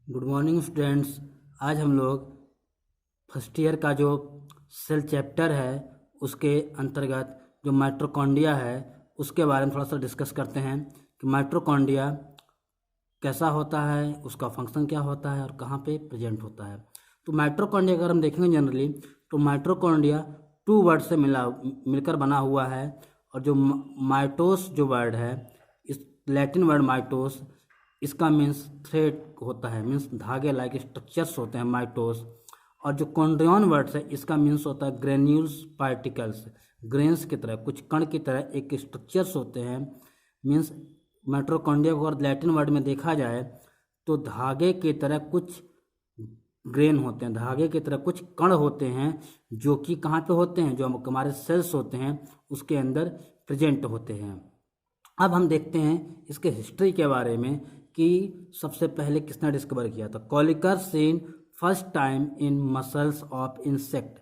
Good morning students. आज हम लोग फर्स्ट ईयर का जो सेल चैप्टर है उसके अंतर्गत जो माइटोकॉन्ड्रिया है उसके बारे में थोड़ा सा डिस्कस करते हैं कि माइटोकॉन्ड्रिया कैसा होता है, उसका फंक्शन क्या होता है और कहाँ पे प्रेजेंट होता है। तो माइटोकॉन्ड्रिया अगर हम देखेंगे जनरली तो माइटोकॉन्ड्रिया टू वर्ड से मिलकर बना हुआ है। और जो माइटोस जो वर्ड है, इस लैटिन वर्ड माइटोस, इसका मीन्स थ्रेड होता है, मीन्स धागे लाइक स्ट्रक्चर्स होते हैं माइटोस। और जो कॉन्ड्रियन वर्ड्स है इसका मीन्स होता है ग्रेन्यूल्स पार्टिकल्स, ग्रेन्स की तरह, कुछ कण की तरह एक स्ट्रक्चर्स होते हैं। मीन्स माइटोकॉन्ड्रिया को अगर लैटिन वर्ड में देखा जाए तो धागे की तरह कुछ ग्रेन होते हैं, धागे की तरह कुछ कण होते हैं जो कि कहाँ पे होते हैं, जो हमारे सेल्स होते हैं उसके अंदर प्रेजेंट होते हैं। अब हम देखते हैं इसके हिस्ट्री के बारे में कि सबसे पहले किसने डिस्कवर किया था। Kolliker seen first time in muscles of insect.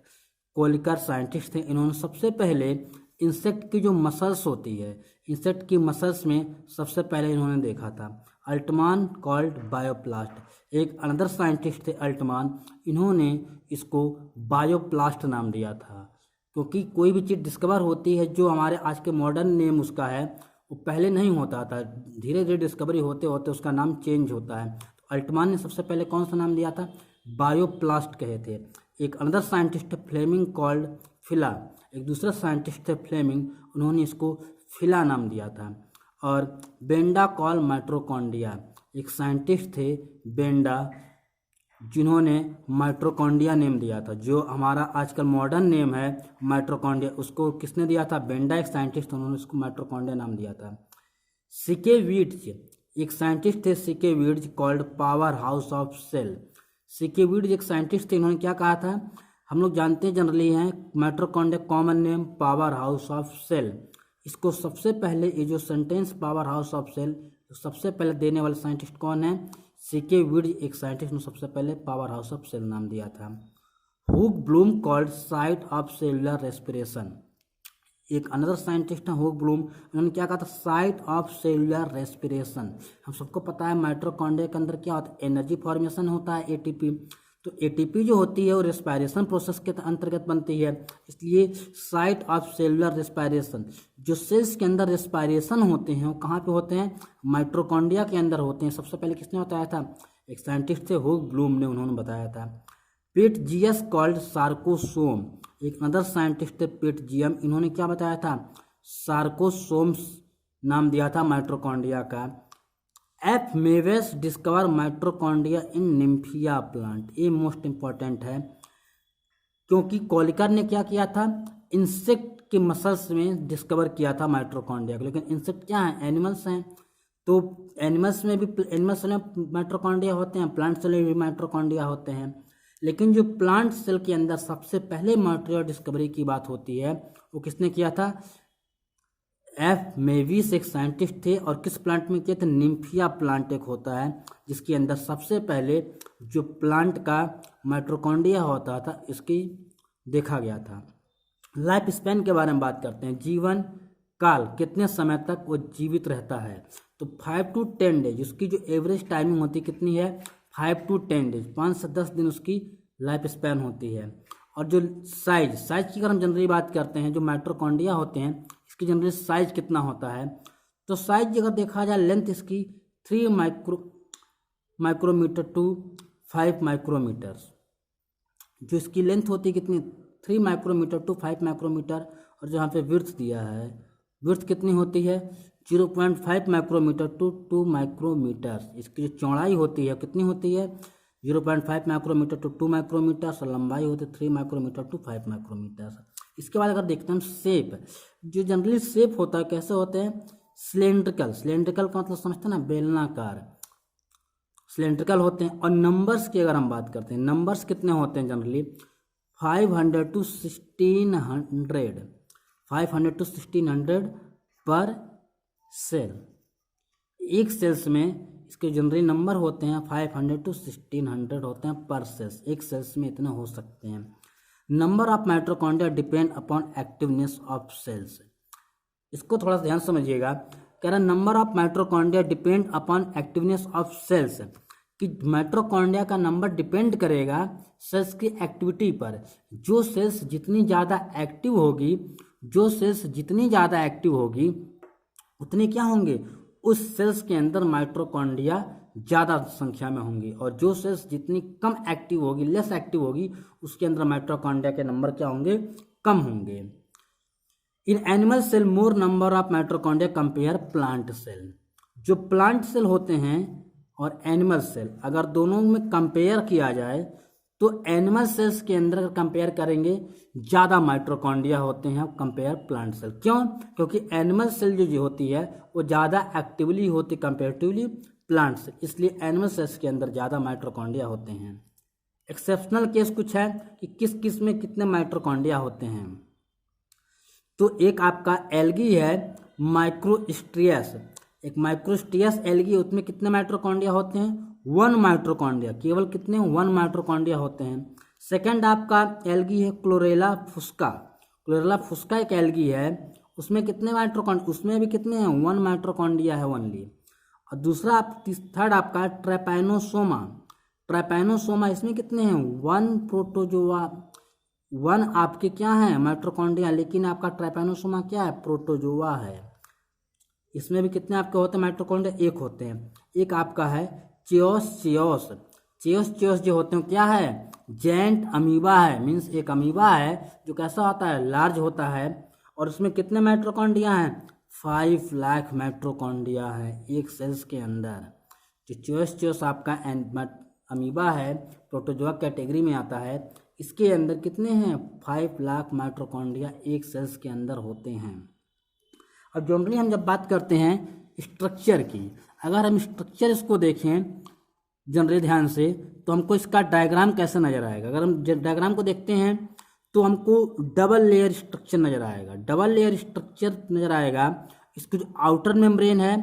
Kolliker scientist थे, इन्होंने सबसे पहले इंसेक्ट की जो मसल्स होती है, इंसेक्ट की मसल्स में सबसे पहले इन्होंने देखा था। अल्टमान कॉल्ड बायोप्लास्ट, एक अनदर साइंटिस्ट थे अल्टमान, इन्होंने इसको बायोप्लास्ट नाम दिया था। क्योंकि कोई भी चीज़ डिस्कवर होती है जो हमारे आज के मॉडर्न नेम उसका है वो पहले नहीं होता था, धीरे धीरे डिस्कवरी होते होते उसका नाम चेंज होता है। तो अल्टमान ने सबसे पहले कौन सा नाम दिया था, बायोप्लास्ट कहे थे। एक अनदर साइंटिस्ट फ्लेमिंग कॉल्ड फिला, एक दूसरा साइंटिस्ट थे फ्लेमिंग, उन्होंने इसको फिला नाम दिया था। और बेंडा कॉल माइटोकॉन्ड्रिया, एक साइंटिस्ट थे बेंडा जिन्होंने माइटोकॉन्ड्रिया नेम दिया था। जो हमारा आजकल मॉडर्न नेम है माइटोकॉन्ड्रिया, उसको किसने दिया था, बेंडा एक साइंटिस्ट, उन्होंने उसको माइटोकॉन्ड्रिया नाम दिया था। सिकेविड्ज, एक साइंटिस्ट थे Siekevitz called power house of cell. Siekevitz एक साइंटिस्ट थे, इन्होंने क्या कहा था, हम लोग जानते हैं जनरली हैं mitochondria common name power house of cell. इसको सबसे पहले ये जो sentence power house of cell सबसे पहले देने वाले साइंटिस्ट कौन है, सिकेविड्ज एक साइंटिस्ट ने सबसे पहले पावर हाउस ऑफ सेल नाम दिया था। Hook Bloom called site of cellular respiration, एक अनदर साइंटिस्ट है हुक ब्लूम, उन्होंने क्या कहा था, साइट ऑफ सेलुलर रेस्पिरेशन। हम सबको पता है माइटोकॉन्ड्रिया के अंदर क्या होता है, एनर्जी फॉर्मेशन होता है एटीपी। तो एटीपी जो होती है वो रेस्पिरेशन प्रोसेस के अंतर्गत बनती है, इसलिए साइट ऑफ सेलुलर रेस्पिरेशन। जो सेल्स के अंदर रेस्पिरेशन होते हैं वो कहाँ पे होते हैं, माइटोकॉन्ड्रिया के अंदर होते हैं। सबसे पहले किसने बताया था, एक साइंटिस्ट थे हुक ब्लूम ने, उन्होंने बताया था। पिटजियस कॉल्ड सार्कोसोम, एक अदर साइंटिस्ट थे पिटजियम, इन्होंने क्या बताया था, सार्कोसोम्स नाम दिया था माइटोकॉन्ड्रिया का। F Meves discover mitochondria in Nymphaea plant, ये मोस्ट इंपॉर्टेंट है क्योंकि कोलिकर ने क्या किया था, इंसेक्ट के मसल्स में डिस्कवर किया था माइटोकॉन्ड्रिया को। लेकिन इंसेक्ट क्या है, एनिमल्स हैं, तो एनिमल्स में भी एनिमल सेल में माइटोकॉन्ड्रिया होते हैं, प्लांट सेल में भी माइटोकॉन्ड्रिया होते हैं। लेकिन जो प्लांट सेल के अंदर सबसे पहले माइटोकॉन्ड्रिया डिस्कवरी की बात होती है वो किसने किया था, एफ मेविस एक साइंटिस्ट थे। और किस प्लांट में किए थे, निम्फिया प्लांट एक होता है जिसके अंदर सबसे पहले जो प्लांट का माइटोकॉन्ड्रिया होता था इसकी देखा गया था। लाइफ स्पैन के बारे में बात करते हैं, जीवन काल कितने समय तक वो जीवित रहता है। तो 5 to 10 डेज उसकी जो एवरेज टाइमिंग होती है कितनी है, 5 to 10 डेज, 5 से 10 दिन उसकी लाइफ स्पैन होती है। और जो साइज की अगर हम जनरली बात करते हैं, जो माइटोकॉन्ड्रिया होते हैं इसकी जनरली साइज कितना होता है, तो साइज अगर देखा जाए लेंथ इसकी 3 माइक्रोमीटर टू 5 माइक्रोमीटर, जो इसकी लेंथ होती है कितनी, 3 माइक्रोमीटर टू 5 माइक्रोमीटर। और जहाँ पे विड्थ दिया है, विड्थ कितनी होती है, 0.5 माइक्रोमीटर टू 2 माइक्रोमीटर। इसकी जो चौड़ाई होती है कितनी होती है, 0.5 माइक्रोमीटर टू 2 माइक्रोमीटर, और लंबाई होती है 3 माइक्रोमीटर टू 5 माइक्रोमीटर। इसके बाद अगर देखते हैं हम शेप, जो जनरली शेप होता है कैसे होते हैं, सिलेंड्रिकल, सिलेंड्रिकल का मतलब समझते हैं ना, बेलनाकार, सिलेंड्रिकल होते हैं। और नंबर्स की अगर हम बात करते हैं, नंबर्स कितने होते हैं जनरली, 500 to 1600, 500 to 1600 पर सेल। एक सेल्स में इसके जनरली नंबर होते हैं 500 to 1600 होते हैं पर सेल्स, एक सेल्स में इतने हो सकते हैं। Number of mitochondria depend upon activeness of cells, इसको थोड़ा सा ध्यान समझिएगा। कह रहा number of mitochondria depend upon activeness of cells, कि माइटोकॉन्ड्रिया का नंबर डिपेंड करेगा सेल्स की एक्टिविटी पर। जो सेल्स जितनी ज़्यादा एक्टिव होगी, जो सेल्स जितनी ज़्यादा एक्टिव होगी उतने क्या होंगे, उस सेल्स के अंदर माइटोकॉन्ड्रिया ज़्यादा संख्या में होंगी, और जो सेल्स जितनी कम एक्टिव होगी, लेस एक्टिव होगी, उसके अंदर माइटोकॉन्ड्रिया के नंबर क्या होंगे, कम होंगे। In animal cell more number of mitochondria compare plant cell. जो प्लांट सेल होते हैं और एनिमल सेल, अगर दोनों में कंपेयर किया जाए तो एनिमल सेल्स के अंदर अगर कंपेयर करेंगे ज़्यादा माइटोकॉन्ड्रिया होते हैं कंपेयर प्लांट सेल। क्यों? क्योंकि एनिमल सेल जो होती है वो ज़्यादा एक्टिवली होती कंपेरेटिवली प्लांट सेल, इसलिए एनिमल सेल्स के अंदर ज़्यादा माइटोकॉन्ड्रिया होते हैं। एक्सेप्शनल केस कुछ है कि किस किस में कितने माइटोकॉन्ड्रिया होते हैं। तो एक आपका एल्गी है माइक्रोस्ट्रियस, एक माइक्रोस्ट्रियस एल्गी, उसमें कितने माइटोकॉन्ड्रिया होते हैं, 1 माइटोकॉन्ड्रिया, केवल कितने, 1 माइटोकॉन्ड्रिया होते हैं। सेकंड आपका एल्गी है क्लोरेला फुस्का, क्लोरेला फुस्का एक एल्गी है, उसमें कितने माइटोकॉन्ड्रिया, उसमें भी कितने हैं, 1 माइटोकॉन्ड्रिया है ओनली। और दूसरा थर्ड आपका ट्रैपैनोसोमा, ट्रैपैनोसोमा, इसमें कितने हैं, 1 प्रोटोजोआ, 1 आपके क्या है माइटोकॉन्ड्रिया, लेकिन आपका ट्रैपैनोसोमा क्या है, प्रोटोजोआ है। इसमें भी कितने आपके होते हैं माइटोकॉन्ड्रिया, 1 होते हैं। एक आपका है चेओस चेओस, चेओस चेओस जो होते हैं क्या है, जेंट अमीबा है, मीन्स एक अमीबा है जो कैसा होता है, लार्ज होता है, और उसमें कितने माइटोकॉन्ड्रिया हैं, 5 लाख माइटोकॉन्ड्रिया है एक सेल्स के अंदर। जो चेओस चेओस आपका अमीबा है, प्रोटोजोआ कैटेगरी में आता है, इसके अंदर कितने हैं, 5 लाख माइटोकॉन्ड्रिया एक सेल्स के अंदर होते हैं। अब जनरली हम जब बात करते हैं स्ट्रक्चर की, अगर हम स्ट्रक्चर इसको देखें जनरली ध्यान से, तो हमको इसका डायग्राम कैसे नज़र आएगा। अगर हम डायग्राम को देखते हैं तो हमको डबल लेयर स्ट्रक्चर नज़र आएगा, डबल लेयर स्ट्रक्चर नज़र आएगा। इसकी जो आउटर मेम्ब्रेन है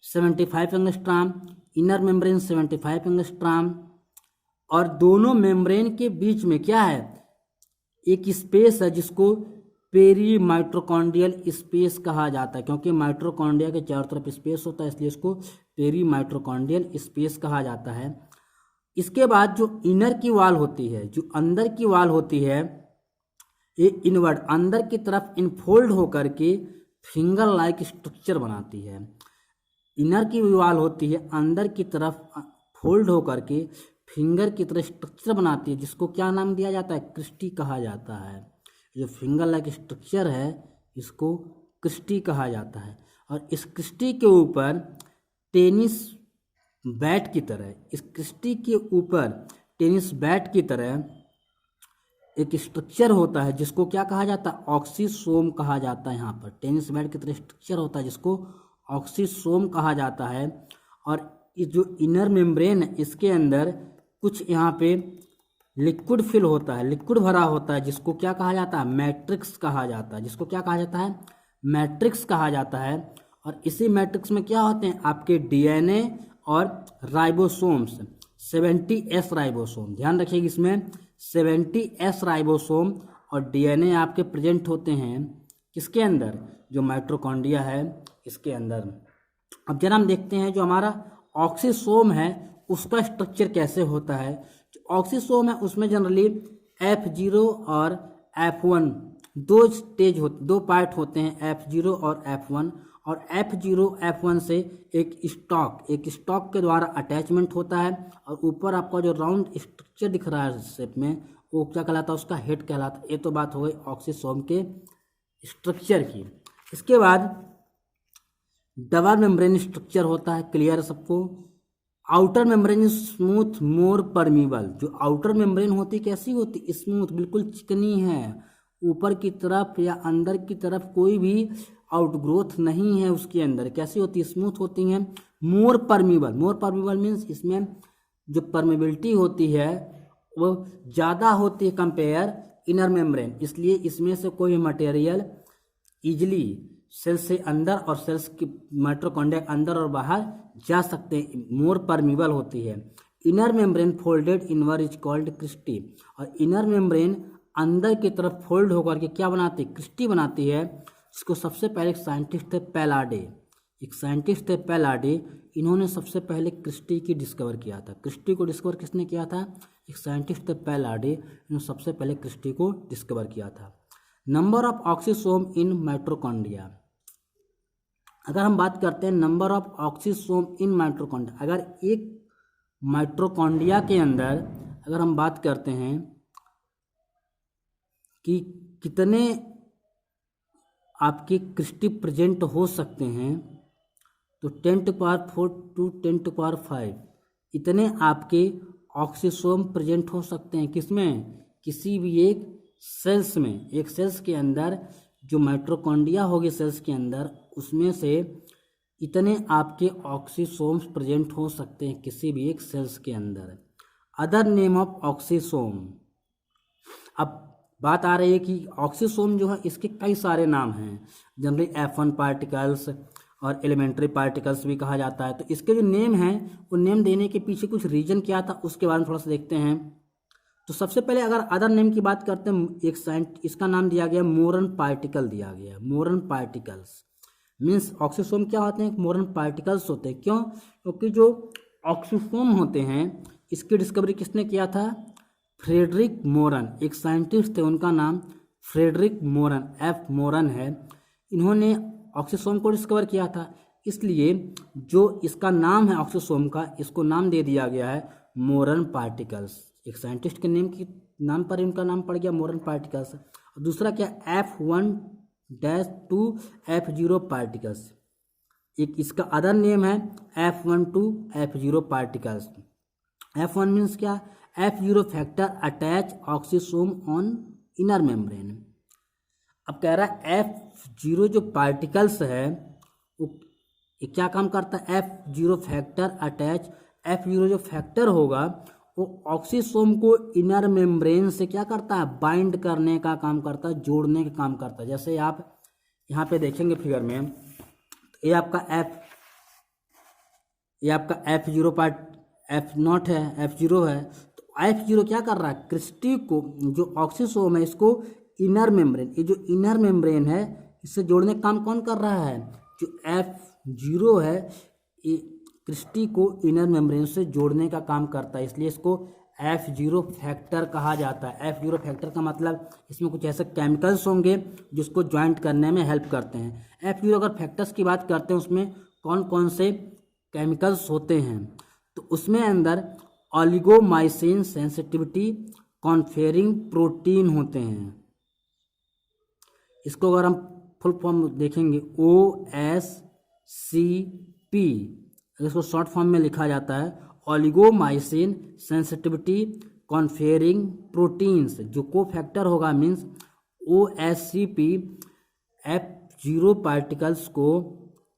75 एंगस्ट्रॉम, इनर मेम्ब्रेन 75 एंगस्ट्रॉम, और दोनों मेम्ब्रेन के बीच में क्या है, एक स्पेस है जिसको पेरी माइटोकॉन्ड्रियल स्पेस कहा जाता है, क्योंकि माइटोकॉन्ड्रिया के चारों तरफ स्पेस होता है इसलिए इसको पेरी माइटोकॉन्ड्रियल स्पेस कहा जाता है। इसके बाद जो इनर की वॉल होती है, जो अंदर की वॉल होती है, ये इनवर्ड अंदर की तरफ इनफोल्ड होकर के फिंगर लाइक स्ट्रक्चर बनाती है। इनर की वॉल होती है अंदर की तरफ फोल्ड होकर के फिंगर की तरह स्ट्रक्चर बनाती है, जिसको क्या नाम दिया जाता है, क्रिस्टी कहा जाता है। जो फिंगर लाइक स्ट्रक्चर है इसको क्रिस्टी कहा जाता है। और इस क्रिस्टी के ऊपर टेनिस बैट की तरह, इस क्रिस्टी के ऊपर टेनिस बैट की तरह एक स्ट्रक्चर होता है जिसको क्या कहा जाता है, ऑक्सीसोम कहा जाता है। यहाँ पर टेनिस बैट की तरह स्ट्रक्चर होता है जिसको ऑक्सीसोम कहा जाता है। और इस जो इनर मेम्ब्रेन है इसके अंदर कुछ यहाँ पे लिक्विड फिल होता है, लिक्विड भरा होता है, जिसको क्या कहा जाता है, मैट्रिक्स कहा जाता है, जिसको क्या कहा जाता है, मैट्रिक्स कहा जाता है। और इसी मैट्रिक्स में क्या होते हैं आपके डीएनए और राइबोसोम्स, 70S राइबोसोम, ध्यान रखिएगा इसमें 70S राइबोसोम और डीएनए आपके प्रेजेंट होते हैं किसके अंदर, जो माइटोकॉन्ड्रिया है इसके अंदर। अब जरा हम देखते हैं जो हमारा ऑक्सीसोम है उसका स्ट्रक्चर कैसे होता है। जो ऑक्सीसोम है उसमें जनरली F0 और F1 दो स्टेज होते, दो पार्ट होते हैं, F0 और F1। और F0 F1 से एक स्टॉक के द्वारा अटैचमेंट होता है, और ऊपर आपका जो राउंड स्ट्रक्चर दिख रहा है शेप में वो क्या कहलाता है, उसका हेड कहलाता है। ये तो बात हो गई ऑक्सीसोम के स्ट्रक्चर की। इसके बाद डबल मेम्ब्रेन स्ट्रक्चर होता है, क्लियर है सबको। आउटर मेम्ब्रेन स्मूथ मोर परमीबल, जो आउटर मेम्ब्रेन होती कैसी होती, स्मूथ, बिल्कुल चिकनी है, ऊपर की तरफ या अंदर की तरफ कोई भी आउटग्रोथ नहीं है उसके अंदर, कैसी होती है, स्मूथ होती हैं। मोर परमीबल मीन्स इसमें जो परमेबिलिटी होती है वो ज़्यादा होती है कंपेयर इनर मेम्ब्रेन, इसलिए इसमें से कोई मटेरियल इजिली सेल्स से अंदर और सेल्स की माइटोकॉन्ड्रिया अंदर और बाहर जा सकते हैं, मोर परमीबल होती है। Inner membrane folded inward is called cristae, और इनर मेम्ब्रेन अंदर की तरफ फोल्ड होकर के क्या बनाती है, क्रिस्टी बनाती है, जिसको सबसे पहले साइंटिस्ट थे पैलाडे, एक साइंटिस्ट थे पैलाडी, इन्होंने सबसे पहले क्रिस्टी की डिस्कवर किया था। क्रिस्टी को डिस्कवर किसने किया था? एक साइंटिस्ट थे पैलाडी, इन्होंने सबसे पहले क्रिस्टी को डिस्कवर किया था। Number of oxysome in mitochondria, अगर हम बात करते हैं number of oxysome in mitochondria, अगर एक माइटोकॉन्ड्रिया के अंदर अगर हम बात करते हैं कि कितने आपके क्रिस्टी प्रेजेंट हो सकते हैं, तो 10⁴ to 10⁵ इतने आपके ऑक्सीसोम प्रेजेंट हो सकते हैं। किसमें? किसी भी एक सेल्स में। एक सेल्स के अंदर जो माइटोकॉन्ड्रिया होगी सेल्स के अंदर, उसमें से इतने आपके ऑक्सीसोम्स प्रेजेंट हो सकते हैं किसी भी एक सेल्स के अंदर। अदर नेम ऑफ ऑक्सीसोम, अब बात आ रही है कि ऑक्सीसोम जो है इसके कई सारे नाम हैं। जनरली F1 पार्टिकल्स और एलिमेंट्री पार्टिकल्स भी कहा जाता है। तो इसके जो नेम हैं वो नेम देने के पीछे कुछ रीजन क्या था उसके बारे में थोड़ा सा देखते हैं। तो सबसे पहले अगर अदर नेम की बात करते हैं, एक इसका नाम दिया गया मोरन पार्टिकल दिया गया। मोरन पार्टिकल्स मीन्स ऑक्सीसोम क्या होते हैं? मोरन पार्टिकल्स होते हैं। क्यों? क्योंकि जो ऑक्सीसोम होते हैं इसकी डिस्कवरी किसने किया था? फ्रेडरिक मोरन, एक साइंटिस्ट थे, उनका नाम फ्रेडरिक मोरन, F मोरन है। इन्होंने ऑक्सीसोम को डिस्कवर किया था, इसलिए जो इसका नाम है ऑक्सीसोम का, इसको नाम दे दिया गया है मोरन पार्टिकल्स। एक साइंटिस्ट के नाम पर ही उनका नाम पड़ गया मोरन पार्टिकल्स। दूसरा क्या? F1-2 F0 पार्टिकल्स, एक इसका अदर नेम है F1-2 F0 particles. F1 means क्या? F0 factor attach oxysome on inner membrane. अब कह रहा है F0 जो पार्टिकल्स है वो क्या काम करता है? F0 फैक्टर अटैच, F0 जो फैक्टर होगा वो ऑक्सीसोम को इनर मेम्ब्रेन से क्या करता है? बाइंड करने का काम करता है, जोड़ने का काम करता है। जैसे आप यहाँ पे देखेंगे फिगर में, ये आपका F0 पार्ट F0 है, F0 है। तो F0 क्या कर रहा है? क्रिस्टी को, जो ऑक्सीसोम है इसको इनर मेम्ब्रेन, ये जो इनर मेम्ब्रेन है इससे जोड़ने का काम कौन कर रहा है? जो F0 है ये क्रिस्टी को इनर मेम्ब्रेन से जोड़ने का काम करता है, इसलिए इसको F0 फैक्टर कहा जाता है। F0 फैक्टर का मतलब इसमें कुछ ऐसे केमिकल्स होंगे जिसको ज्वाइंट करने में हेल्प करते हैं। F0 अगर फैक्टर्स की बात करते हैं उसमें कौन कौन से केमिकल्स होते हैं, तो उसमें अंदर ओलिगोमाइसिन सेंसिटिविटी कॉन्फेरिंग प्रोटीन होते हैं। इसको अगर हम फुल फॉर्म देखेंगे OSCP, अगर इसको शॉर्ट फॉर्म में लिखा जाता है ओलिगोमाइसिन सेंसिटिविटी कॉन्फेरिंग प्रोटीन्स, जो को फैक्टर होगा मीन्स OSCP F0 पार्टिकल्स को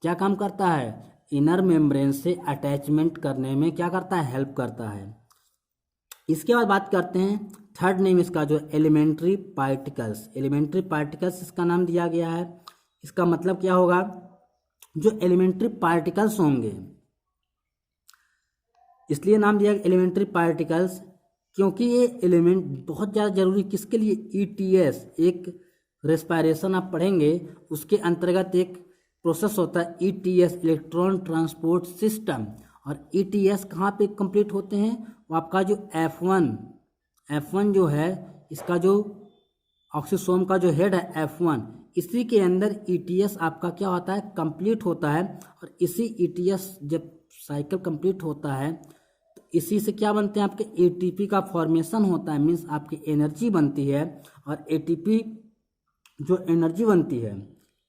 क्या काम करता है? इनर मेम्ब्रेन से अटैचमेंट करने में क्या करता है? हेल्प करता है। इसके बाद बात करते हैं थर्ड नेम इसका जो एलिमेंट्री पार्टिकल्स। एलिमेंट्री पार्टिकल्स इसका नाम दिया गया है। इसका मतलब क्या होगा? जो एलिमेंट्री पार्टिकल्स होंगे, इसलिए नाम दिया एलिमेंट्री पार्टिकल्स क्योंकि ये एलिमेंट बहुत ज़्यादा जरूरी किसके लिए? ETS, एक रेस्पिरेशन आप पढ़ेंगे उसके अंतर्गत एक प्रोसेस होता है ETS, इलेक्ट्रॉन ट्रांसपोर्ट सिस्टम। और ETS कहाँ पे कंप्लीट होते हैं? वो आपका जो F1 जो है, इसका जो ऑक्सीसोम का जो हेड है F1, इसी के अंदर ETS आपका क्या होता है? कंप्लीट होता है। और इसी ETS जब साइकिल कंप्लीट होता है तो इसी से क्या बनते हैं? आपके ATP का फॉर्मेशन होता है, मीन्स आपकी एनर्जी बनती है। और ATP जो एनर्जी बनती है,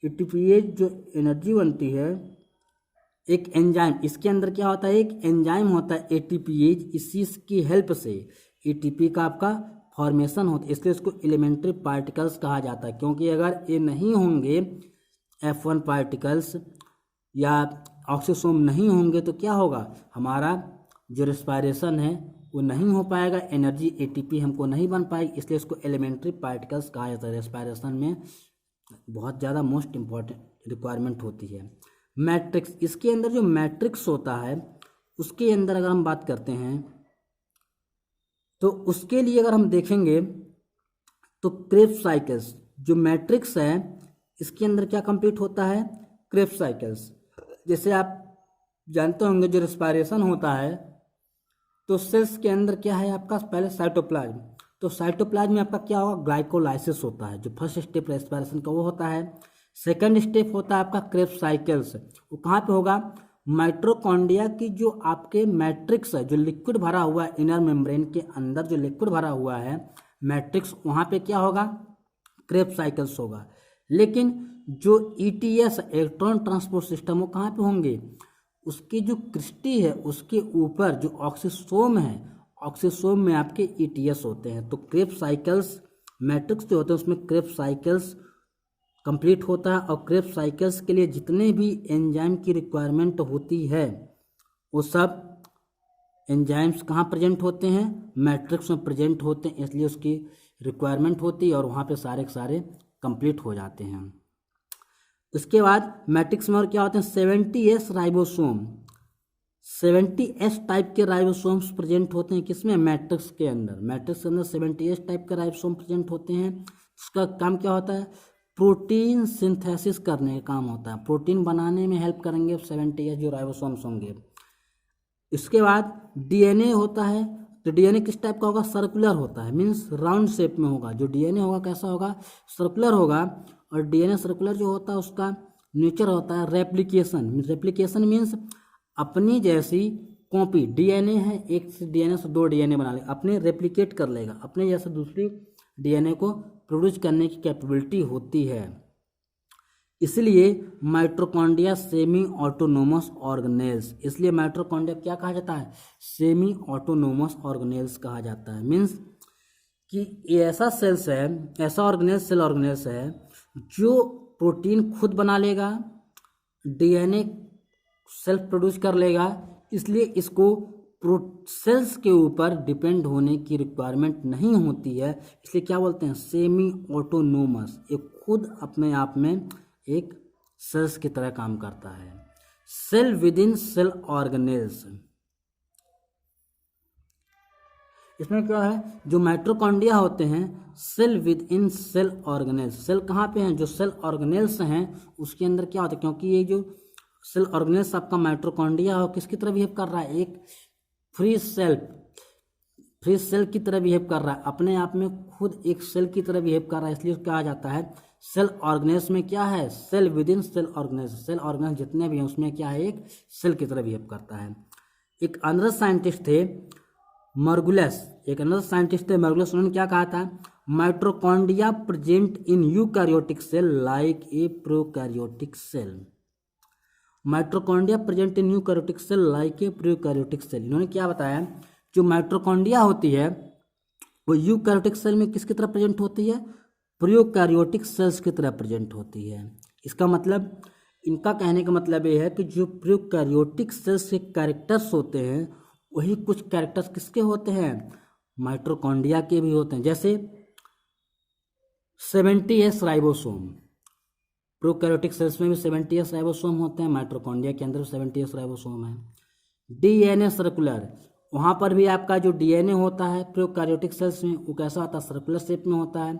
ATPase जो एनर्जी बनती है, एक एंजाइम, इसके अंदर क्या होता है? एक एंजाइम होता है ATPase, इसी की हेल्प से ATP का आपका फॉर्मेशन होता है, इसलिए इसको एलिमेंट्री पार्टिकल्स कहा जाता है। क्योंकि अगर ये नहीं होंगे F1 पार्टिकल्स या ऑक्सीसोम नहीं होंगे तो क्या होगा? हमारा जो रेस्पिरेशन है वो नहीं हो पाएगा, एनर्जी ATP हमको नहीं बन पाएगी, इसलिए इसको एलिमेंट्री पार्टिकल्स कहा जाता है। रेस्पिरेशन में बहुत ज़्यादा मोस्ट इम्पॉर्टेंट रिक्वायरमेंट होती है। मैट्रिक्स, इसके अंदर जो मैट्रिक्स होता है उसके अंदर अगर हम बात करते हैं तो उसके लिए अगर हम देखेंगे तो क्रेब्स साइकिल्स, जो मैट्रिक्स है इसके अंदर क्या कंप्लीट होता है? Krebs cycles. जैसे आप जानते होंगे जो रेस्पिरेशन होता है तो सेल्स के अंदर क्या है आपका, पहले साइटोप्लाज्म, तो साइटोप्लाज्म में आपका क्या होगा, ग्लाइकोलाइसिस होता है, जो फर्स्ट स्टेप रेस्पिरेशन का वो होता है। सेकंड स्टेप होता है आपका क्रेब्स साइकिल्स, वो कहाँ पे होगा, माइटोकॉन्ड्रिया की जो आपके मैट्रिक्स है, जो लिक्विड भरा हुआ है इनर मेम्ब्रेन के अंदर, जो लिक्विड भरा हुआ है मैट्रिक्स, वहाँ पे क्या होगा, क्रेब्स साइकिल्स होगा। लेकिन जो ईटीएस इलेक्ट्रॉन ट्रांसपोर्ट सिस्टम वो कहाँ पे होंगे, उसकी जो क्रिस्टी है उसके ऊपर जो ऑक्सीसोम है, ऑक्सीसोम में आपके ईटीएस होते हैं। तो क्रेब्स साइकिल्स मैट्रिक्स जो होते हैं उसमें क्रेब्स साइकिल्स कंप्लीट होता है, और क्रेब्स साइकिल्स के लिए जितने भी एंजाइम की रिक्वायरमेंट होती है वो सब एंजाइम्स कहाँ प्रेजेंट होते हैं, मैट्रिक्स में प्रेजेंट होते हैं, इसलिए उसकी रिक्वायरमेंट होती है और वहाँ पे सारे के सारे कंप्लीट हो जाते हैं। उसके बाद मैट्रिक्स में और क्या होते हैं, 70S राइबोसोम, 70S टाइप के राइबोसोम्स प्रेजेंट होते हैं किसमें, मैट्रिक्स के अंदर। मैट्रिक्स के अंदर 70S टाइप के राइबोसोम प्रेजेंट होते हैं। उसका काम क्या होता है, प्रोटीन सिंथेसिस करने का काम होता है, प्रोटीन बनाने में हेल्प करेंगे 70S जो राइबोसोम्स होंगे। इसके बाद डीएनए होता है, तो डीएनए किस टाइप का होगा, सर्कुलर होता है, मीन्स राउंड शेप में होगा। जो डीएनए होगा कैसा होगा, सर्कुलर होगा। और डीएनए सर्कुलर जो होता है उसका नेचर होता है रेप्लिकेशन। रेप्लिकेशन मीन्स अपनी जैसी कॉपी, डीएनए है, एक डीएनए से 2 डीएनए बना लेगा, अपने रेप्लिकेट कर लेगा, अपने जैसे दूसरी डीएनए को प्रोड्यूस करने की कैपेबिलिटी होती है। इसलिए माइटोकॉन्ड्रिया सेमी ऑटोनोमस ऑर्गेनेल्स, इसलिए माइटोकॉन्ड्रिया क्या कहा जाता है, सेमी ऑटोनोमस ऑर्गेनेल्स कहा जाता है। मीन्स कि ये ऐसा सेल्स है, ऐसा ऑर्गेनेल्स, सेल ऑर्गेनेल्स है जो प्रोटीन खुद बना लेगा, डीएनए सेल्फ प्रोड्यूस कर लेगा, इसलिए इसको सेल्स के ऊपर डिपेंड होने की रिक्वायरमेंट नहीं होती है। इसलिए क्या बोलते हैं, सेमी ऑटोनोमस, ये खुद अपने आप में एक सेल्स की तरह काम करता है। Cell within cell organelles, इसमें क्या है, जो माइटोकॉन्ड्रिया होते हैं cell within cell organelles, cell कहाँ पे हैं, जो सेल ऑर्गेनेल्स हैं उसके अंदर क्या होता है, क्योंकि ये जो सेल ऑर्गेनेल्स आपका माइटोकॉन्ड्रिया हो किसकी तरह बिहेव कर रहा है, एक फ्री सेल की तरह बिहेव कर रहा है, अपने आप में खुद एक सेल की तरह बिहेव कर रहा है, इसलिए कहा जाता है सेल ऑर्गेनेल्स में क्या है, cell within cell organelles, cell organelles जितने भी हैं उसमें क्या है, एक सेल की तरह बिहेव करता है। एक अनदर साइंटिस्ट थे मर्गुलस, उन्होंने क्या कहा था, mitochondria present in eukaryotic cell like a prokaryotic cell, mitochondria present in eukaryotic cell like a prokaryotic cell. इन्होंने क्या बताया, जो माइटोकॉन्ड्रिया होती है वो यूकैरियोटिक सेल में किसकी तरह प्रेजेंट होती है, प्रोकैरियोटिक सेल्स की तरह प्रेजेंट होती है। इसका मतलब, इनका कहने का मतलब ये है कि जो प्रोकैरियोटिक सेल्स के कैरेक्टर्स होते हैं वही कुछ कैरेक्टर्स किसके होते हैं, माइटोकॉन्ड्रिया के भी होते हैं। जैसे 70S राइबोसोम, प्रोकैरियोटिक सेल्स में भी 70S राइबोसोम होते हैं, माइटोकॉन्ड्रिया के अंदर 70S राइबोसोम है। डीएनए सर्कुलर, वहाँ पर भी आपका जो डीएनए होता है प्रोकैरियोटिक सेल्स में वो कैसा होता है, सर्कुलर शेप में होता है,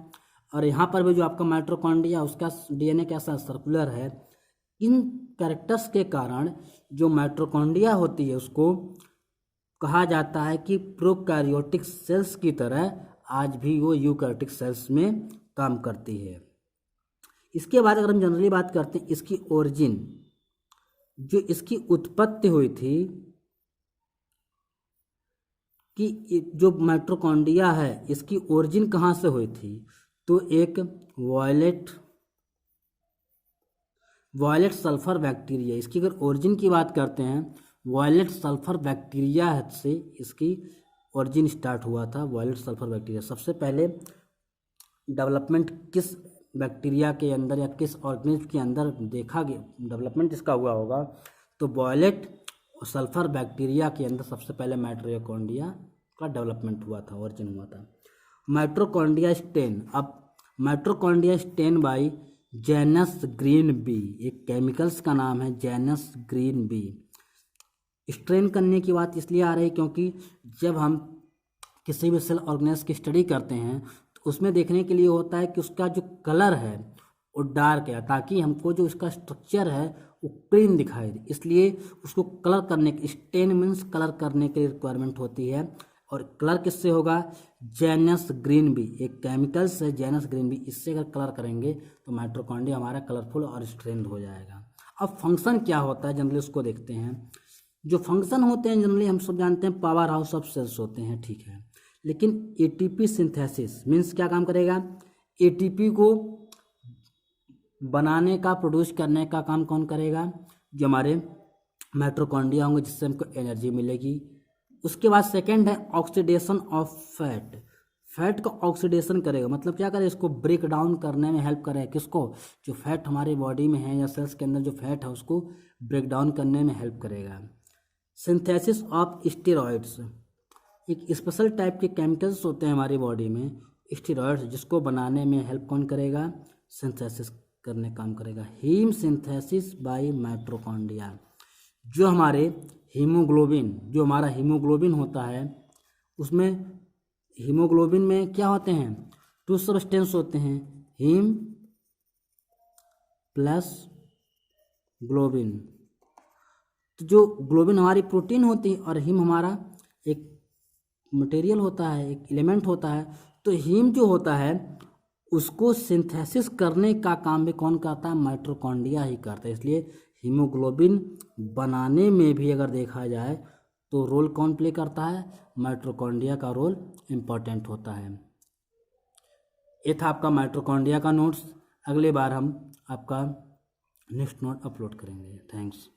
और यहाँ पर भी जो आपका माइटोकॉन्ड्रिया उसका डीएनए कैसा सर्कुलर है। इन कैरेक्टर्स के कारण जो माइटोकॉन्ड्रिया होती है उसको कहा जाता है कि प्रोकैरियोटिक सेल्स की तरह आज भी वो यूकैरियोटिक सेल्स में काम करती है। इसके बाद अगर हम जनरली बात करते हैं इसकी ओरिजिन, जो इसकी उत्पत्ति हुई थी कि जो माइटोकॉन्ड्रिया है इसकी ओरिजिन कहाँ से हुई थी, तो एक वायलेट सल्फर बैक्टीरिया, इसकी अगर ओरिजिन की बात करते हैं वायलेट सल्फर बैक्टीरिया से इसकी ओरिजिन स्टार्ट हुआ था। वायलेट सल्फर बैक्टीरिया सबसे पहले डेवलपमेंट किस बैक्टीरिया के अंदर या किस ऑर्गेनिज्म के अंदर देखा गया, डेवलपमेंट इसका हुआ होगा, तो वायलेट सल्फर बैक्टीरिया के अंदर सबसे पहले माइटोकॉन्ड्रिया का डेवलपमेंट हुआ था, ओरिजिन हुआ था। माइटोकॉन्ड्रिया स्टेन, अब mitochondria stain by Janus green B, एक केमिकल्स का नाम है जेनस ग्रीन बी। स्ट्रेन करने की बात इसलिए आ रही क्योंकि जब हम किसी भी सेल ऑर्गेनेल्स की स्टडी करते हैं तो उसमें देखने के लिए होता है कि उसका जो कलर है वो डार्क है, ताकि हमको जो इसका स्ट्रक्चर है वो क्लीन दिखाई दे, इसलिए उसको कलर करने के, स्टेन मीन्स कलर करने के लिए रिक्वायरमेंट होती है। और कलर किससे होगा? जैनस ग्रीन बी, एक केमिकल्स है जैनस ग्रीन बी, इससे अगर कलर करेंगे तो माइटोकॉन्ड्रिया हमारा कलरफुल और स्ट्रेंथ हो जाएगा। अब फंक्शन क्या होता है जनरली उसको देखते हैं। जो फंक्शन होते हैं जनरली हम सब जानते हैं पावर हाउस ऑफ सेल्स होते हैं, ठीक है। लेकिन एटीपी सिंथेसिस मीन्स क्या काम करेगा? एटीपी को बनाने का, प्रोड्यूस करने का काम कौन करेगा? जो हमारे माइटोकॉन्ड्रिया होंगे, जिससे हमको एनर्जी मिलेगी। उसके बाद सेकंड है ऑक्सीडेशन ऑफ फैट। फैट को ऑक्सीडेशन करेगा, मतलब क्या करे? इसको ब्रेक डाउन करने में हेल्प करेगा। किसको? जो फैट हमारे बॉडी में है या सेल्स के अंदर जो फैट है उसको ब्रेक डाउन करने में हेल्प करेगा। सिंथेसिस ऑफ स्टेरॉइड्स, एक स्पेशल टाइप के केमिकल्स होते हैं हमारी बॉडी में स्टेरॉइड्स, जिसको बनाने में हेल्प कौन करेगा? सिंथेसिस करने काम करेगा। हीम सिंथेसिस बाय माइटोकॉन्ड्रिया, जो हमारे हीमोग्लोबिन, जो हमारा हीमोग्लोबिन होता है उसमें, हीमोग्लोबिन में क्या होते हैं? टू सब्सटेंस होते हैं, हीम प्लस ग्लोबिन। तो जो ग्लोबिन हमारी प्रोटीन होती है और हीम हमारा एक मटेरियल होता है, एक एलिमेंट होता है। तो हीम जो होता है उसको सिंथेसिस करने का काम भी कौन करता है? माइटोकॉन्ड्रिया ही करता है। इसलिए हीमोग्लोबिन बनाने में भी अगर देखा जाए तो रोल कौन प्ले करता है? माइटोकॉन्ड्रिया का रोल इम्पॉर्टेंट होता है। ये था आपका माइटोकॉन्ड्रिया का नोट्स। अगली बार हम आपका नेक्स्ट नोट अपलोड करेंगे। थैंक्स।